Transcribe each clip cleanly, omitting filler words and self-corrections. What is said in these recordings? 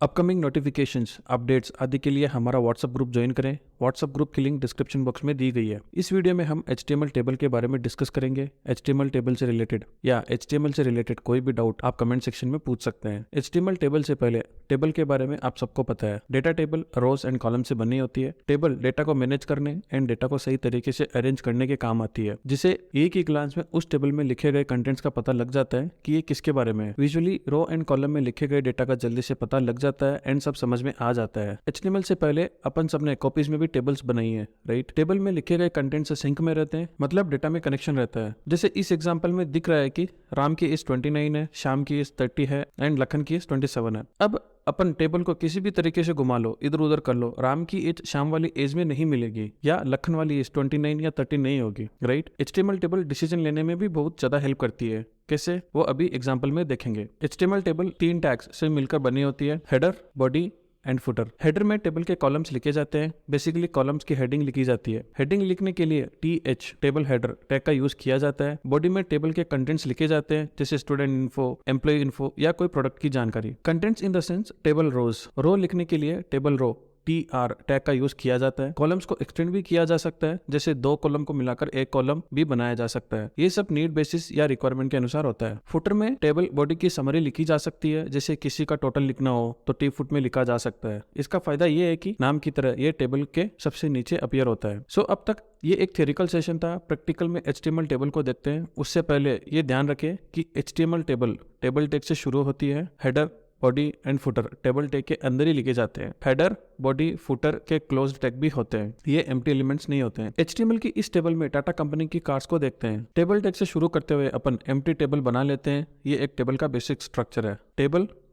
Upcoming notifications, updates आदि के लिए हमारा व्हाट्सएप ग्रुप ज्वाइन करें। व्हाट्सएप ग्रुप की लिंक डिस्क्रिप्शन बॉक्स में दी गई है। इस वीडियो में हम HTML टेबल के बारे में डिस्कस करेंगे। HTML टेबल से रिलेटेड या HTML से रिलेटेड कोई भी डाउट आप कमेंट सेक्शन में पूछ सकते हैं। HTML टेबल से पहले टेबल के बारे में आप सबको पता है, data table rows and column से बनी होती है। टेबल डेटा को मैनेज करने एंड डेटा को सही तरीके से अरेंज करने के काम आती है, जिसे एक ही ग्लांस में उस टेबल में लिखे गए कंटेंट्स का पता लग जाता है कि ये किसके बारे में है। विजुअली रो एंड कॉलम में लिखे गए डेटा का जल्दी से पता लग जाता है एंड सब समझ में आ जाता है। HTML से पहले अपन सबने कॉपीज में भी टेबल्स बनाई है, राइट। टेबल में लिखे गए कंटेंट से सिंक में रहते हैं, मतलब डेटा में कनेक्शन रहता है। जैसे इस एग्जांपल में दिख रहा है कि राम की एज 29 है, श्याम की एज 30 है एंड लखन की एज 27 है। अब अपन टेबल को किसी भी तरीके से घुमा लो, इधर उधर कर लो, राम की एज श्याम वाली एज में नहीं मिलेगी या लखन वाली एज 29 या 30 नहीं होगी, राइट। HTML टेबल डिसीजन लेने में भी बहुत ज्यादा हेल्प करती है। कैसे, वो अभी एग्जांपल में देखेंगे। HTML टेबल 3 टैग्स से मिलकर बनी होती है, header, body and footer. Header में टेबल के कॉलम्स लिखे जाते हैं। बेसिकली कॉलम्स की हेडिंग लिखी जाती है। हेडिंग लिखने के लिए TH टेबल हेडर टैग का यूज किया जाता है। बॉडी में टेबल के कंटेंट्स लिखे जाते हैं, जैसे स्टूडेंट इन्फो, एम्प्लॉय इन्फो या कोई प्रोडक्ट की जानकारी। Contents in the sense table rows. Row लिखने के लिए टेबल रो TR टैग का यूज किया जाता है। कॉलम्स को एक्सटेंड भी किया जा सकता है, जैसे 2 कॉलम को मिलाकर एक कॉलम भी बनाया जा सकता है। ये सब नीड बेसिस या रिक्वायरमेंट के अनुसार होता है। फुटर में टेबल बॉडी की समरी लिखी जा सकती है, जैसे किसी का टोटल लिखना हो तो T फुट में लिखा जा सकता है। इसका फायदा ये है कि नाम की तरह ये टेबल के सबसे नीचे अपीयर होता है। सो अब तक ये एक थ्योरिकल सेशन था। प्रैक्टिकल में HTML टेबल को देखते हैं। उससे पहले ये ध्यान रखें कि HTML टेबल टैग से शुरू होती है। Header, body and footer table tag के अंदर ही लिखे जाते हैं। हेडर, बॉडी, फुटर के क्लोज टैग भी होते हैं, ये एम्प्टी एलिमेंट्स नहीं होते हैं। HTML की इस टेबल में टाटा कंपनी की कार्स को देखते हैं। टेबल टैग से शुरू करते हुए अपन एम्प्टी टेबल बना लेते हैं। ये एक टेबल का बेसिक स्ट्रक्चर है।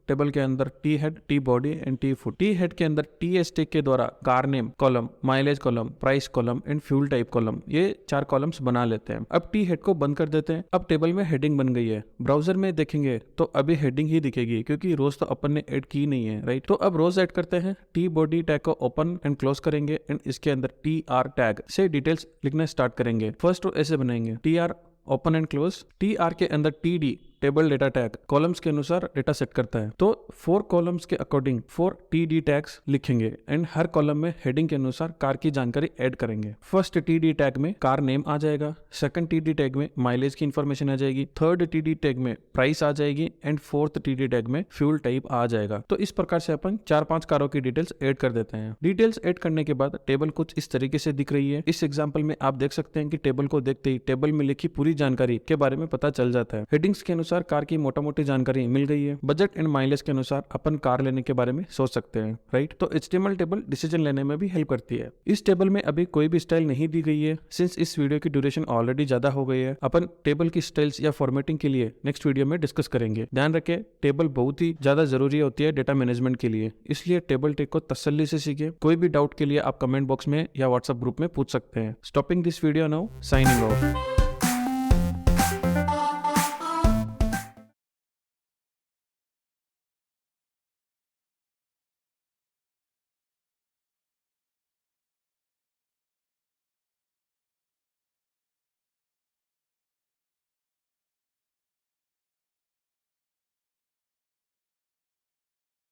टेबल के अंदर T head, T body and T foot. T head के अंदर TS टैग के द्वारा car name column, mileage column, price column and fuel type column, ये 4 कॉलम्स बना लेते हैं। अब T हेड को बंद कर देते हैं। अब टेबल में हेडिंग बन गई है। ब्राउजर में देखेंगे तो अभी हेडिंग ही दिखेगी, क्योंकि रोज तो अपन ने ऐड की नहीं है, राइट। तो अब रोज ऐड करते हैं। T बॉडी टैग को ओपन एंड क्लोज करेंगे एंड इसके अंदर TR टैग से डिटेल्स लिखना स्टार्ट करेंगे। फर्स्ट रो ऐसे बनाएंगे, TR open and close. TR के अंदर TD table data tag columns के अनुसार डेटा सेट करता है, तो 4 कॉलम्स के अकॉर्डिंग 4 TD टैग्स लिखेंगे एंड हर कॉलम में हेडिंग के अनुसार कार की जानकारी ऐड करेंगे। फर्स्ट TD टैग में कार नेम आ जाएगा, सेकंड TD टैग में माइलेज की इंफॉर्मेशन आ जाएगी, थर्ड TD टैग में प्राइस आ जाएगी एंड फोर्थ TD टैग में फ्यूल टाइप आ जाएगा। तो इस प्रकार से अपन 4-5 कारों की डिटेल्स ऐड कर देते हैं। डिटेल्स ऐड करने के बाद टेबल कुछ इस तरीके से दिख रही है। इस एग्जाम्पल में आप देख सकते हैं कि टेबल को देखते ही टेबल में लिखी पूरी जानकारी के बारे में पता चल जाता है। हेडिंग्स के अनुसार कार की मोटा मोटी जानकारी मिल गई है। बजट एंड माइलेज के अनुसार अपन कार लेने के बारे में सोच सकते हैं, राइट। तो HTML टेबल डिसीजन लेने में भी हेल्प करती है। इस टेबल में अभी कोई भी स्टाइल नहीं दी गई है, सिंस इस वीडियो की ड्यूरेशन ऑलरेडी ज्यादा हो गई है। अपन टेबल की स्टाइल्स या फॉर्मेटिंग के लिए नेक्स्ट वीडियो में डिस्कस करेंगे। ध्यान रखें, टेबल बहुत ही ज्यादा जरूरी होती है डेटा मैनेजमेंट के लिए, इसलिए टेबल टैग को तसल्ली से सीखे। कोई भी डाउट के लिए आप कमेंट बॉक्स में या व्हाट्सएप ग्रुप में पूछ सकते हैं। Stopping this video now, signing off.